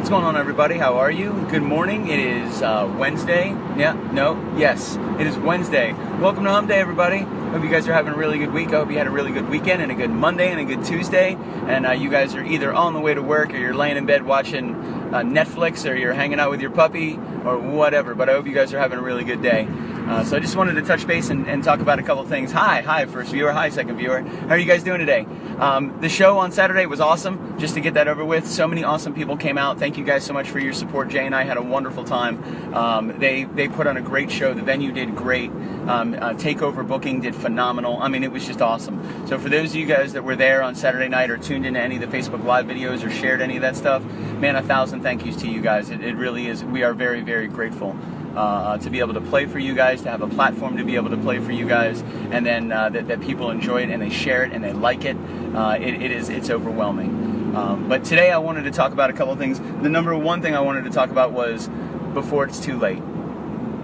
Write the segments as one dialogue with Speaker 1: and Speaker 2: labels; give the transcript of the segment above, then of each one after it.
Speaker 1: What's going on, everybody? How are you? Good morning. It is Wednesday. Yes, it is Wednesday. Welcome to Hump Day, everybody. Hope you guys are having a really good week. I hope you had a really good weekend and a good Monday and a good Tuesday. And you guys are either on the way to work or you're laying in bed watching Netflix or you're hanging out with your puppy or whatever. But I hope you guys are having a really good day. So I just wanted to touch base and talk about a couple things. Hi, first viewer. Hi, second viewer. How are you guys doing today? The show on Saturday was awesome. Just to get that over with, so many awesome people came out. Thank you guys so much for your support. Jay and I had a wonderful time. They put on a great show. The venue did great. Takeover booking did phenomenal. I mean, it was just awesome. So for those of you guys that were there on Saturday night or tuned into any of the Facebook Live videos or shared any of that stuff, man, 1,000 thank yous to you guys. It really is. We are very, very grateful. To be able to play for you guys, to have a platform to be able to play for you guys, and then that people enjoy it and they share it and they like it. It's overwhelming. But today I wanted to talk about a couple of things. The number one thing I wanted to talk about was before it's too late.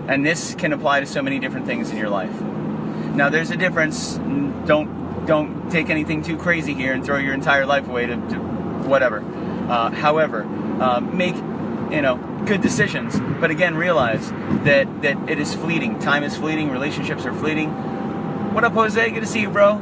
Speaker 1: And this can apply to so many different things in your life. Now there's a difference. Don't take anything too crazy here and throw your entire life away to whatever. However, make good decisions, but again, realize that it is fleeting. Time is fleeting. Relationships are fleeting. What up, Jose? Good to see you, bro.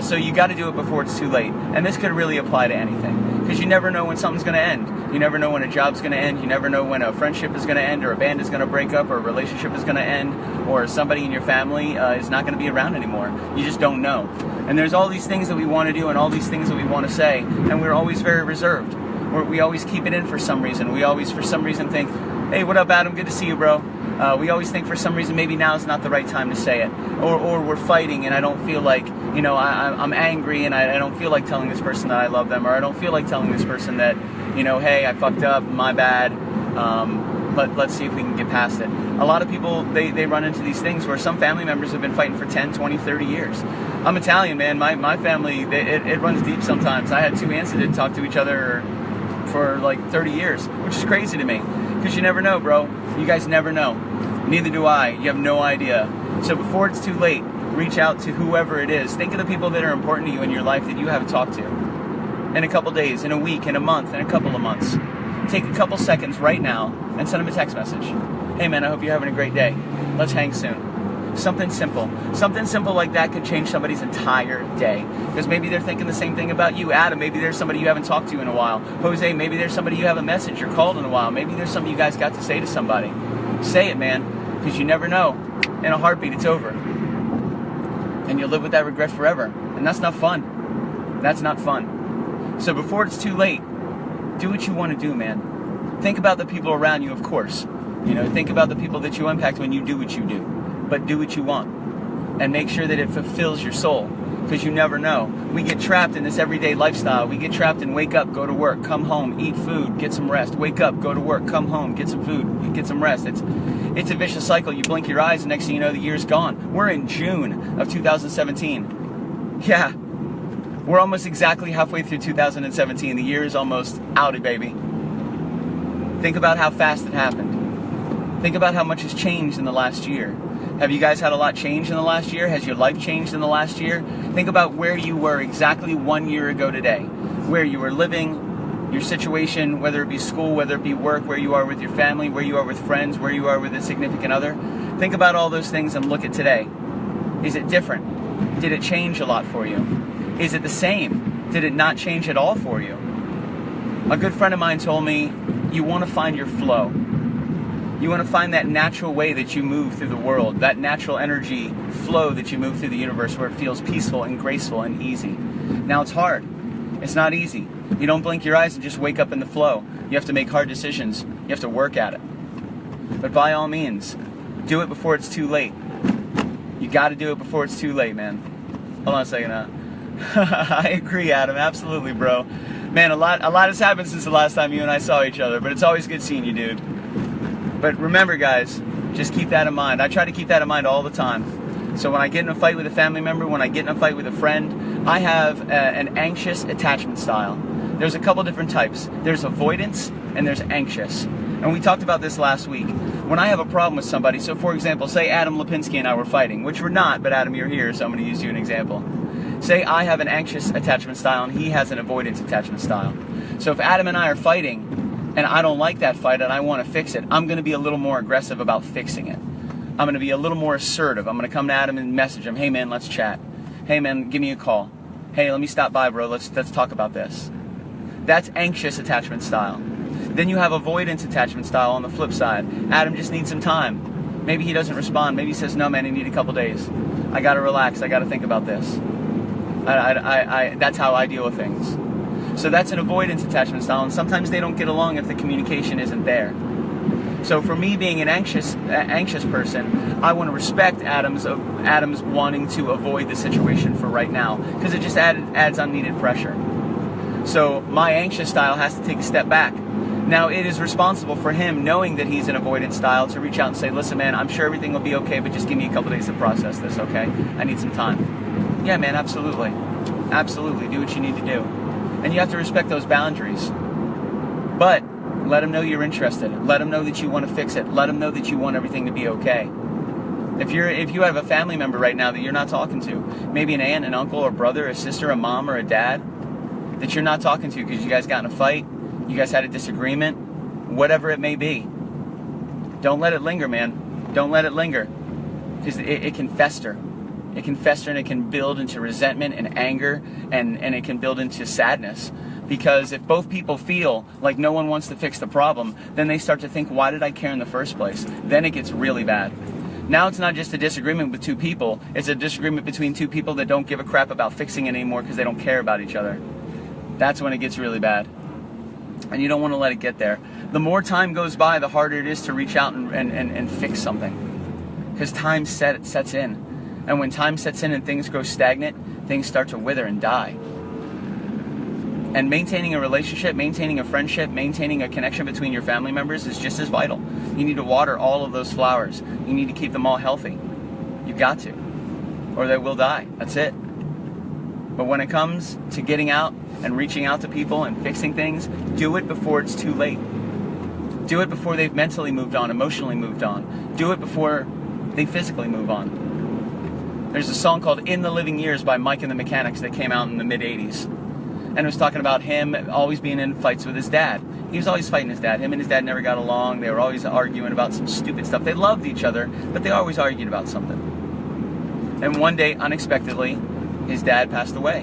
Speaker 1: So you got to do it before it's too late. And this could really apply to anything, because you never know when something's going to end. You never know when a job's going to end. You never know when a friendship is going to end, or a band is going to break up, or a relationship is going to end, or somebody in your family is not going to be around anymore. You just don't know. And there's all these things that we want to do and all these things that we want to say, and we're always very reserved. We always keep it in for some reason. We always, for some reason, think, hey, what up, Adam? Good to see you, bro. We always think for some reason maybe now is not the right time to say it. Or we're fighting and I don't feel like, I'm angry and I don't feel like telling this person that I love them. Or I don't feel like telling this person that, hey, I fucked up, my bad. Let's see if we can get past it. A lot of people, they run into these things where some family members have been fighting for 10, 20, 30 years. I'm Italian, man. My family, it runs deep sometimes. I had two aunts that didn't talk to each other for like 30 years, which is crazy to me, because you never know, bro. You guys never know. Neither do I. You have no idea. So before it's too late, reach out to whoever it is. Think of the people that are important to you in your life that you haven't talked to in a couple days, in a week, in a month, in a couple of months. Take a couple seconds right now and send them a text message. Hey man, I hope you're having a great day. Let's hang soon. Something simple. Something simple like that could change somebody's entire day. Because maybe they're thinking the same thing about you. Adam, maybe there's somebody you haven't talked to in a while. Jose, maybe there's somebody you haven't messaged or called in a while. Maybe there's something you guys got to say to somebody. Say it, man. Because you never know. In a heartbeat, it's over. And you'll live with that regret forever. And that's not fun. That's not fun. So before it's too late, do what you want to do, man. Think about the people around you, of course. Think about the people that you impact when you do what you do. But do what you want, and make sure that it fulfills your soul, because you never know. We get trapped in this everyday lifestyle. We get trapped in wake up, go to work, come home, eat food, get some rest. Wake up, go to work, come home, get some food, get some rest. It's a vicious cycle. You blink your eyes, and next thing you know, the year's gone. We're in June of 2017. Yeah, we're almost exactly halfway through 2017. The year is almost outy, baby. Think about how fast it happened. Think about how much has changed in the last year. Have you guys had a lot change in the last year? Has your life changed in the last year? Think about where you were exactly 1 year ago today. Where you were living, your situation, whether it be school, whether it be work, where you are with your family, where you are with friends, where you are with a significant other. Think about all those things and look at today. Is it different? Did it change a lot for you? Is it the same? Did it not change at all for you? A good friend of mine told me, you want to find your flow. You want to find that natural way that you move through the world, that natural energy flow that you move through the universe, where it feels peaceful and graceful and easy. Now it's hard. It's not easy. You don't blink your eyes and just wake up in the flow. You have to make hard decisions. You have to work at it. But by all means, do it before it's too late. You got to do it before it's too late, man. Hold on a second. I agree, Adam. Absolutely, bro. Man, a lot has happened since the last time you and I saw each other, but it's always good seeing you, dude. But remember, guys, just keep that in mind. I try to keep that in mind all the time. So when I get in a fight with a family member, when I get in a fight with a friend, I have an anxious attachment style. There's a couple different types. There's avoidance and there's anxious. And we talked about this last week. When I have a problem with somebody, so for example, say Adam Lipinski and I were fighting, which we're not, but Adam, you're here, so I'm going to use you as an example. Say I have an anxious attachment style and he has an avoidance attachment style. So if Adam and I are fighting, and I don't like that fight and I want to fix it, I'm going to be a little more aggressive about fixing it. I'm going to be a little more assertive. I'm going to come to Adam and message him, hey man, let's chat. Hey man, give me a call. Hey, let me stop by, bro. Let's talk about this. That's anxious attachment style. Then you have avoidance attachment style on the flip side. Adam just needs some time. Maybe he doesn't respond. Maybe he says, no man, I need a couple days. I got to relax. I got to think about this. That's how I deal with things. So that's an avoidance attachment style, and sometimes they don't get along if the communication isn't there. So for me, being an anxious person, I want to respect Adam's wanting to avoid the situation for right now, because it just adds unneeded pressure. So my anxious style has to take a step back. Now it is responsible for him, knowing that he's an avoidance style, to reach out and say, listen man, I'm sure everything will be okay, but just give me a couple days to process this, okay? I need some time. Yeah man, absolutely. Absolutely, do what you need to do. And you have to respect those boundaries. But let him know you're interested. Let him know that you want to fix it. Let him know that you want everything to be okay. If you have a family member right now that you're not talking to, maybe an aunt, an uncle, a brother, a sister, a mom, or a dad, that you're not talking to because you guys got in a fight, you guys had a disagreement, whatever it may be, don't let it linger, man. Don't let it linger. Because it can fester. It can fester and it can build into resentment and anger, and it can build into sadness. Because if both people feel like no one wants to fix the problem, then they start to think, why did I care in the first place? Then it gets really bad. Now it's not just a disagreement with two people, it's a disagreement between two people that don't give a crap about fixing it anymore because they don't care about each other. That's when it gets really bad. And you don't want to let it get there. The more time goes by, the harder it is to reach out and fix something. Because time sets in. And when time sets in and things grow stagnant, things start to wither and die. And maintaining a relationship, maintaining a friendship, maintaining a connection between your family members is just as vital. You need to water all of those flowers. You need to keep them all healthy. You've got to. Or they will die. That's it. But when it comes to getting out and reaching out to people and fixing things, do it before it's too late. Do it before they've mentally moved on, emotionally moved on. Do it before they physically move on. There's a song called In the Living Years by Mike and the Mechanics that came out in the mid-'80s. And it was talking about him always being in fights with his dad. He was always fighting his dad. Him and his dad never got along. They were always arguing about some stupid stuff. They loved each other, but they always argued about something. And one day, unexpectedly, his dad passed away.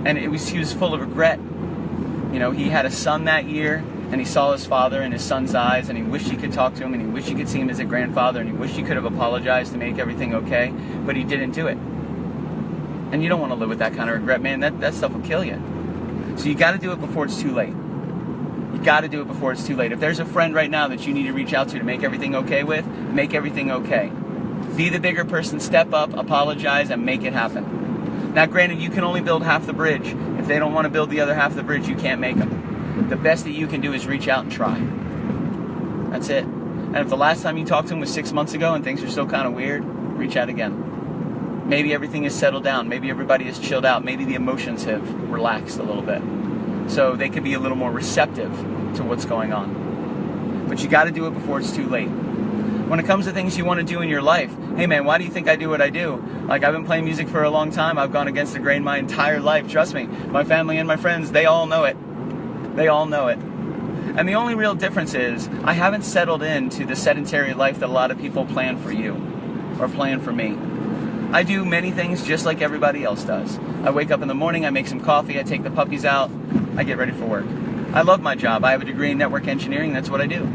Speaker 1: And he was full of regret. You know, he had a son that year, and he saw his father in his son's eyes, and he wished he could talk to him, and he wished he could see him as a grandfather, and he wished he could have apologized to make everything okay, but he didn't do it. And you don't want to live with that kind of regret, man. That stuff will kill you. So you got to do it before it's too late. You got to do it before it's too late. If there's a friend right now that you need to reach out to make everything okay with, make everything okay. Be the bigger person, step up, apologize, and make it happen. Now, granted, you can only build half the bridge. If they don't want to build the other half of the bridge, you can't make them. The best that you can do is reach out and try. That's it. And if the last time you talked to them was 6 months ago and things are still kind of weird, reach out again. Maybe everything is settled down. Maybe everybody is chilled out. Maybe the emotions have relaxed a little bit. So they could be a little more receptive to what's going on. But you got to do it before it's too late. When it comes to things you want to do in your life, hey man, why do you think I do what I do? Like, I've been playing music for a long time. I've gone against the grain my entire life. Trust me, my family and my friends, they all know it. They all know it. And the only real difference is I haven't settled into the sedentary life that a lot of people plan for you or plan for me. I do many things just like everybody else does. I wake up in the morning, I make some coffee, I take the puppies out, I get ready for work. I love my job. I have a degree in network engineering, that's what I do.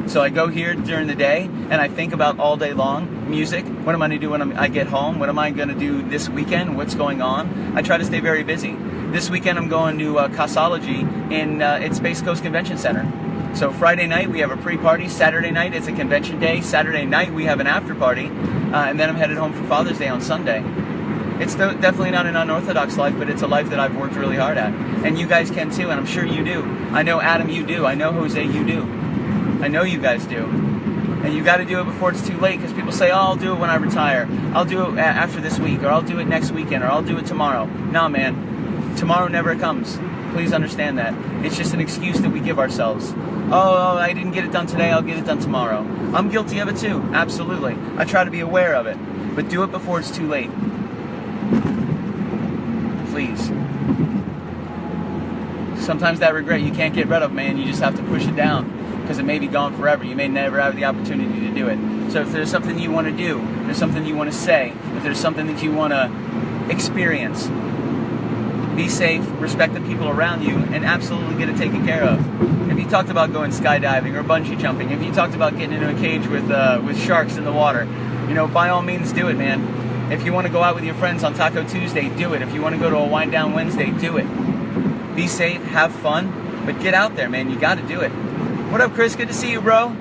Speaker 1: So I go here during the day and I think about all day long, music, what am I going to do when I get home, what am I going to do this weekend, what's going on. I try to stay very busy. This weekend I'm going to Cosology at Space Coast Convention Center. So Friday night we have a pre-party, Saturday night it's a convention day, Saturday night we have an after party, and then I'm headed home for Father's Day on Sunday. It's definitely not an unorthodox life, but it's a life that I've worked really hard at. And you guys can too, and I'm sure you do. I know Adam, you do. I know Jose, you do. I know you guys do. And you got to do it before it's too late, because people say, oh, I'll do it when I retire. I'll do it after this week, or I'll do it next weekend, or I'll do it tomorrow. Nah, man. Tomorrow never comes. Please understand that. It's just an excuse that we give ourselves. Oh, I didn't get it done today, I'll get it done tomorrow. I'm guilty of it too, absolutely. I try to be aware of it. But do it before it's too late. Please. Sometimes that regret you can't get rid of, man. You just have to push it down because it may be gone forever. You may never have the opportunity to do it. So if there's something you want to do, if there's something you want to say, if there's something that you want to experience, be safe, respect the people around you, and absolutely get it taken care of. If you talked about going skydiving or bungee jumping, if you talked about getting into a cage with sharks in the water, you know, by all means do it, man. If you want to go out with your friends on Taco Tuesday, do it. If you want to go to a Wind Down Wednesday, do it. Be safe, have fun, but get out there, man. You got to do it. What up, Chris? Good to see you, bro.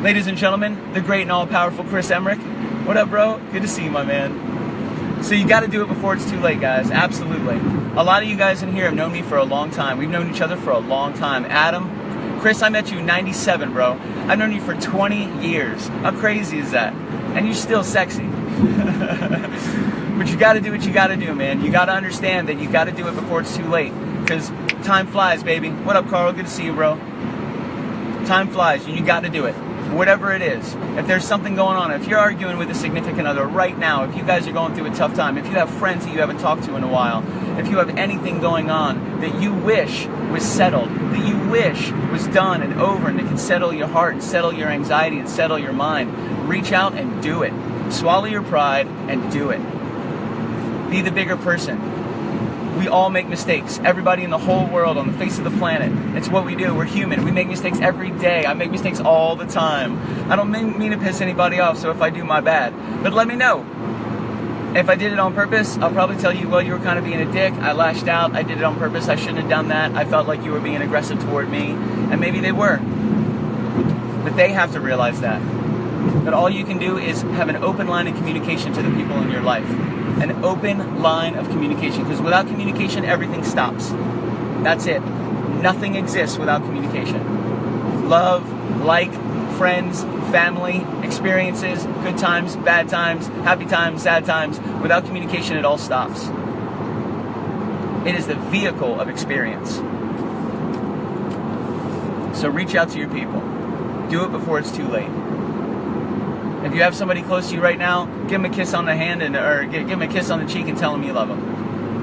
Speaker 1: Ladies and gentlemen, the great and all-powerful Chris Emmerich. What up, bro? Good to see you, my man. So you got to do it before it's too late, guys. Absolutely. A lot of you guys in here have known me for a long time. We've known each other for a long time. Adam, Chris, I met you in '97, bro. I've known you for 20 years. How crazy is that? And you're still sexy. But you got to do what you got to do, man. You got to understand that you got to do it before it's too late. Because time flies, baby. What up, Carl? Good to see you, bro. Time flies, and you got to do it. Whatever it is. If there's something going on, if you're arguing with a significant other right now, if you guys are going through a tough time, if you have friends that you haven't talked to in a while, if you have anything going on that you wish was settled, that you wish was done and over, and that can settle your heart and settle your anxiety and settle your mind, reach out and do it. Swallow your pride and do it. Be the bigger person. We all make mistakes. Everybody in the whole world, on the face of the planet. It's what we do. We're human. We make mistakes every day. I make mistakes all the time. I don't mean to piss anybody off, so if I do, my bad. But let me know. If I did it on purpose, I'll probably tell you, well, you were kind of being a dick. I lashed out. I did it on purpose. I shouldn't have done that. I felt like you were being aggressive toward me. And maybe they were. But they have to realize that. That all you can do is have an open line of communication to the people in your life. An open line of communication, because without communication, everything stops. That's it. Nothing exists without communication. Love, like, friends, family, experiences, good times, bad times, happy times, sad times. Without communication, it all stops. It is the vehicle of experience. So reach out to your people. Do it before it's too late. If you have somebody close to you right now, give them a kiss on the hand or give them a kiss on the cheek and tell them you love them.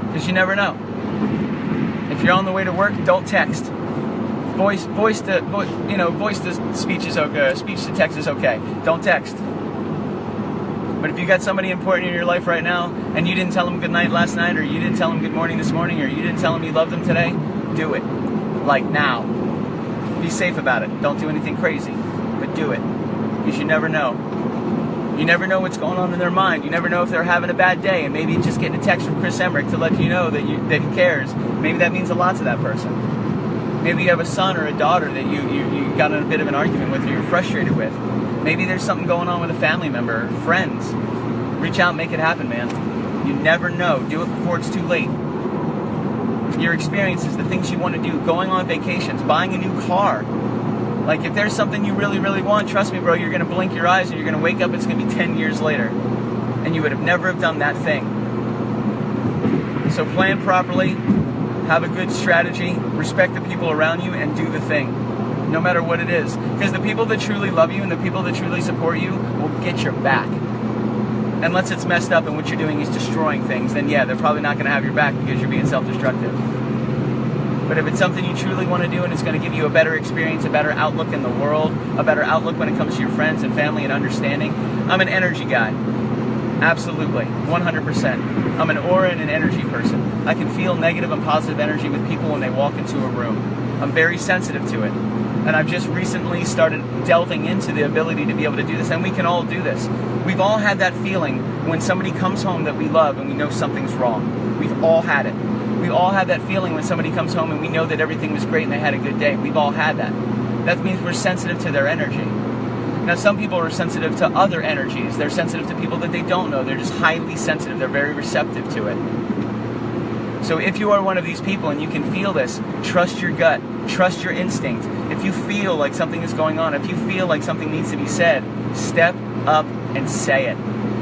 Speaker 1: Because you never know. If you're on the way to work, don't text. Voice to speech is okay. Speech to text is okay. Don't text. But if you got somebody important in your life right now and you didn't tell them good night last night, or you didn't tell them good morning this morning, or you didn't tell them you loved them today, do it. Like now. Be safe about it. Don't do anything crazy, but do it. Because you never know. You never know what's going on in their mind. You never know if they're having a bad day, and maybe just getting a text from Chris Emmerich to let you know that he cares. Maybe that means a lot to that person. Maybe you have a son or a daughter that you got in a bit of an argument with, or you're frustrated with. Maybe there's something going on with a family member, or friends. Reach out and make it happen, man. You never know. Do it before it's too late. Your experiences, the things you want to do, going on vacations, buying a new car. Like, if there's something you really, really want, trust me, bro, you're going to blink your eyes and you're going to wake up, it's going to be 10 years later. And you would have never have done that thing. So plan properly, have a good strategy, respect the people around you, and do the thing. No matter what it is. Because the people that truly love you and the people that truly support you will get your back. Unless it's messed up and what you're doing is destroying things, then yeah, they're probably not going to have your back because you're being self-destructive. But if it's something you truly want to do and it's going to give you a better experience, a better outlook in the world, a better outlook when it comes to your friends and family and understanding, I'm an energy guy. Absolutely. 100%. I'm an aura and an energy person. I can feel negative and positive energy with people when they walk into a room. I'm very sensitive to it. And I've just recently started delving into the ability to be able to do this. And we can all do this. We've all had that feeling when somebody comes home that we love and we know something's wrong. We've all had it. We've all had that feeling when somebody comes home and we know that everything was great and they had a good day. We've all had that. That means we're sensitive to their energy. Now, some people are sensitive to other energies. They're sensitive to people that they don't know. They're just highly sensitive. They're very receptive to it. So if you are one of these people and you can feel this, trust your gut. Trust your instinct. If you feel like something is going on, if you feel like something needs to be said, step up and say it.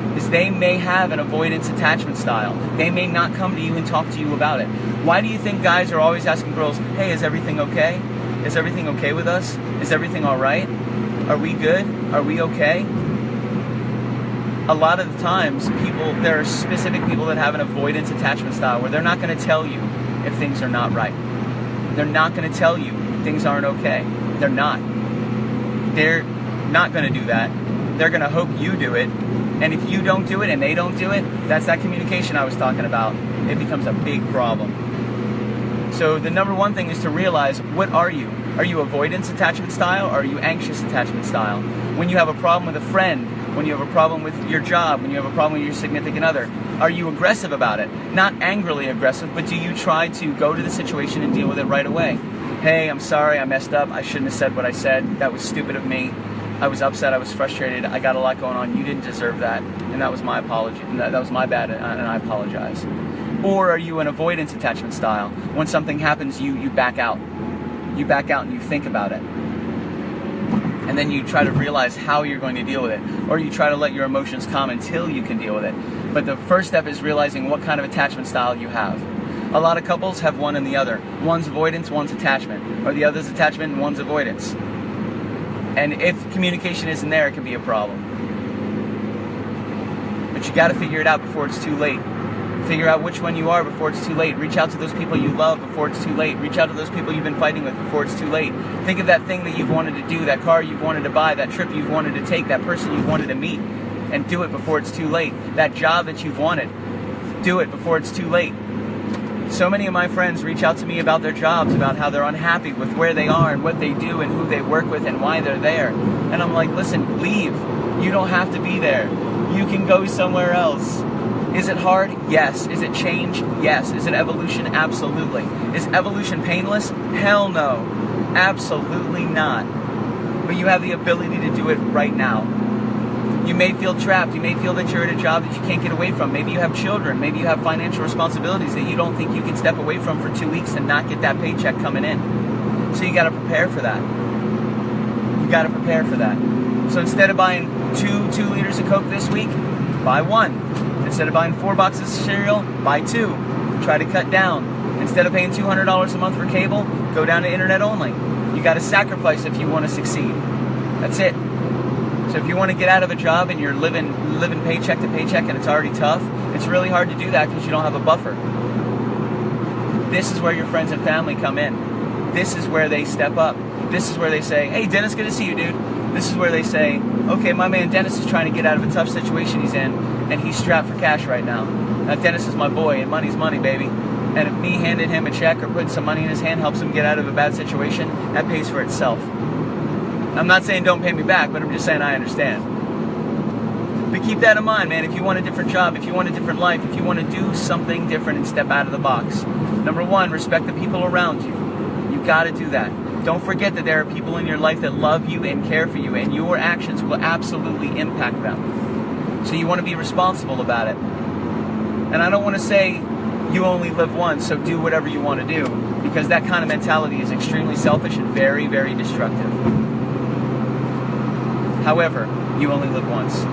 Speaker 1: Because they may have an avoidance attachment style. They may not come to you and talk to you about it. Why do you think guys are always asking girls, hey, is everything okay? Is everything okay with us? Is everything all right? Are we good? Are we okay? A lot of the times, there are specific people that have an avoidance attachment style where they're not going to tell you if things are not right. They're not going to tell you things aren't okay. They're not. They're not going to do that. They're going to hope you do it. And if you don't do it and they don't do it, that's that communication I was talking about. It becomes a big problem. So the number one thing is to realize, what are you? Are you avoidance attachment style, or are you anxious attachment style? When you have a problem with a friend, when you have a problem with your job, when you have a problem with your significant other, are you aggressive about it? Not angrily aggressive, but do you try to go to the situation and deal with it right away? Hey, I'm sorry, I messed up. I shouldn't have said what I said. That was stupid of me. I was upset, I was frustrated, I got a lot going on. You didn't deserve that, and that was my apology. That was my bad, and I apologize. Or are you an avoidance attachment style? When something happens, you back out. You back out and you think about it. And then you try to realize how you're going to deal with it. Or you try to let your emotions calm until you can deal with it. But the first step is realizing what kind of attachment style you have. A lot of couples have one and the other. One's avoidance, one's attachment. Or the other's attachment and one's avoidance. And if communication isn't there, it can be a problem. But you got to figure it out before it's too late. Figure out which one you are before it's too late. Reach out to those people you love before it's too late. Reach out to those people you've been fighting with before it's too late. Think of that thing that you've wanted to do, that car you've wanted to buy, that trip you've wanted to take, that person you've wanted to meet, and do it before it's too late. That job that you've wanted, do it before it's too late. So many of my friends reach out to me about their jobs, about how they're unhappy with where they are and what they do and who they work with and why they're there. And I'm like, listen, leave. You don't have to be there. You can go somewhere else. Is it hard? Yes. Is it change? Yes. Is it evolution? Absolutely. Is evolution painless? Hell no. Absolutely not. But you have the ability to do it right now. You may feel trapped. You may feel that you're at a job that you can't get away from. Maybe you have children. Maybe you have financial responsibilities that you don't think you can step away from for 2 weeks and not get that paycheck coming in. So you got to prepare for that. You got to prepare for that. So instead of buying 2 liters of Coke this week, buy 1. Instead of buying 4 boxes of cereal, buy 2. Try to cut down. Instead of paying $200 a month for cable, go down to internet only. You got to sacrifice if you want to succeed. That's it. So if you want to get out of a job and you're living paycheck to paycheck and it's already tough, it's really hard to do that because you don't have a buffer. This is where your friends and family come in. This is where they step up. This is where they say, hey, Dennis, good to see you, dude. This is where they say, okay, my man Dennis is trying to get out of a tough situation he's in, and he's strapped for cash right now. Now, Dennis is my boy, and money's money, baby. And if me handing him a check or putting some money in his hand helps him get out of a bad situation, that pays for itself. I'm not saying don't pay me back, but I'm just saying I understand. But keep that in mind, man. If you want a different job, if you want a different life, if you want to do something different and step out of the box, number one, respect the people around you. You got to do that. Don't forget that there are people in your life that love you and care for you, and your actions will absolutely impact them. So you want to be responsible about it. And I don't want to say you only live once, so do whatever you want to do, because that kind of mentality is extremely selfish and very, very destructive. However, you only live once.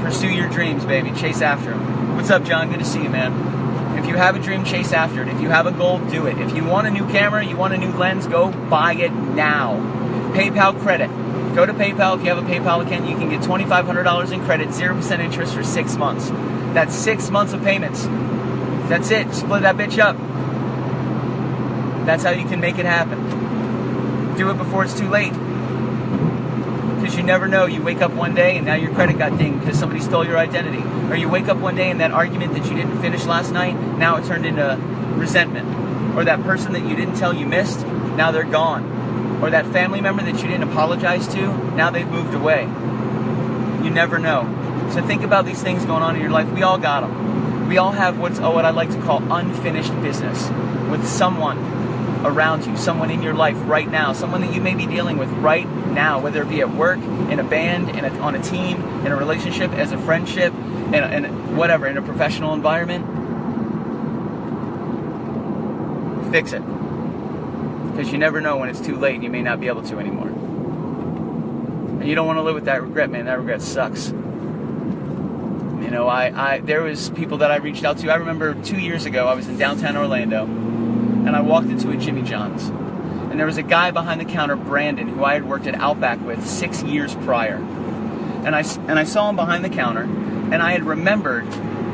Speaker 1: Pursue your dreams, baby. Chase after them. What's up, John? Good to see you, man. If you have a dream, chase after it. If you have a goal, do it. If you want a new camera, you want a new lens, go buy it now. PayPal credit. Go to PayPal. If you have a PayPal account, you can get $2,500 in credit, 0% interest for 6 months. That's 6 months of payments. That's it. Split that bitch up. That's how you can make it happen. Do it before it's too late. Because you never know. You wake up one day and now your credit got dinged because somebody stole your identity. Or you wake up one day and that argument that you didn't finish last night, now it turned into resentment. Or that person that you didn't tell you missed, now they're gone. Or that family member that you didn't apologize to, now they've moved away. You never know. So think about these things going on in your life. We all got them. We all have what I like to call unfinished business with someone around you, someone in your life right now, someone that you may be dealing with right now, whether it be at work, in a band, on a team, in a relationship, as a friendship, in whatever, in a professional environment. Fix it. Because you never know when it's too late and you may not be able to anymore. And you don't want to live with that regret, man. That regret sucks. You know, there was people that I reached out to. I remember 2 years ago, I was in downtown Orlando, and I walked into a Jimmy John's. And there was a guy behind the counter, Brandon, who I had worked at Outback with 6 years prior. And I saw him behind the counter, and I had remembered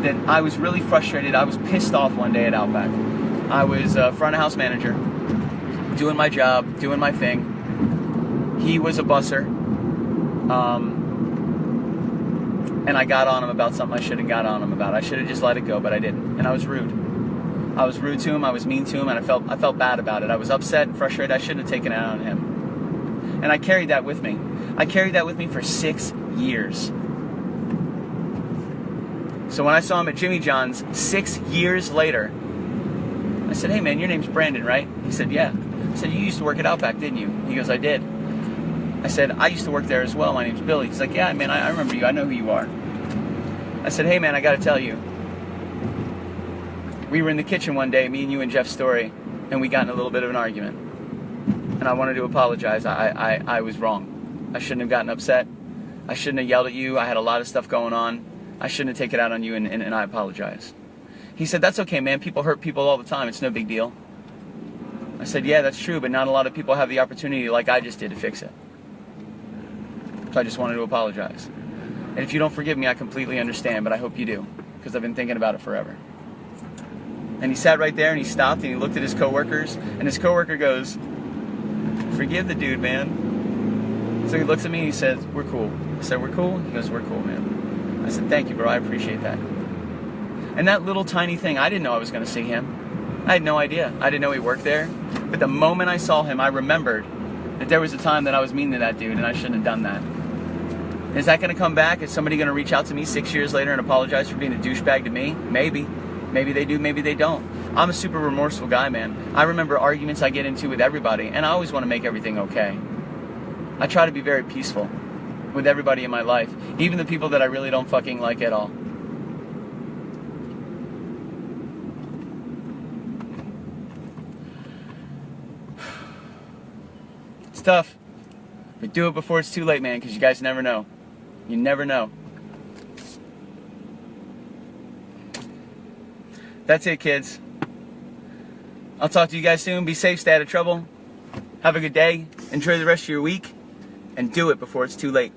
Speaker 1: that I was really frustrated. I was pissed off one day at Outback. I was a front of house manager, doing my job, doing my thing. He was a busser. And I got on him about something I shouldn't have got on him about. I should have just let it go, but I didn't. And I was rude. I was rude to him, I was mean to him, and I felt bad about it. I was upset and frustrated. I shouldn't have taken it out on him. And I carried that with me. I carried that with me for 6 years. So when I saw him at Jimmy John's 6 years later, I said, "Hey man, your name's Brandon, right?" He said, "Yeah." I said, "You used to work at Outback, didn't you?" He goes, "I did." I said, "I used to work there as well. My name's Billy." He's like, "Yeah, man, I remember you. I know who you are." I said, "Hey man, I gotta tell you. We were in the kitchen one day, me and you and Jeff Story, and we got in a little bit of an argument. And I wanted to apologize. I was wrong. I shouldn't have gotten upset. I shouldn't have yelled at you. I had a lot of stuff going on. I shouldn't have taken it out on you, and I apologize." He said, "That's okay, man. People hurt people all the time. It's no big deal." I said, "Yeah, that's true, but not a lot of people have the opportunity like I just did to fix it. So I just wanted to apologize. And if you don't forgive me, I completely understand, but I hope you do, because I've been thinking about it forever." And he sat right there, and he stopped, and he looked at his coworkers, and his coworker goes, "Forgive the dude, man." So he looks at me, and he says, "We're cool." I said, "We're cool?" He goes, "We're cool, man." I said, "Thank you, bro. I appreciate that." And that little tiny thing, I didn't know I was going to see him. I had no idea. I didn't know he worked there. But the moment I saw him, I remembered that there was a time that I was mean to that dude, and I shouldn't have done that. Is that going to come back? Is somebody going to reach out to me 6 years later and apologize for being a douchebag to me? Maybe. Maybe they do, maybe they don't. I'm a super remorseful guy, man. I remember arguments I get into with everybody, and I always want to make everything okay. I try to be very peaceful with everybody in my life, even the people that I really don't fucking like at all. It's tough, but do it before it's too late, man, because you guys never know. You never know. That's it, kids. I'll talk to you guys soon. Be safe, stay out of trouble. Have a good day. Enjoy the rest of your week. And do it before it's too late.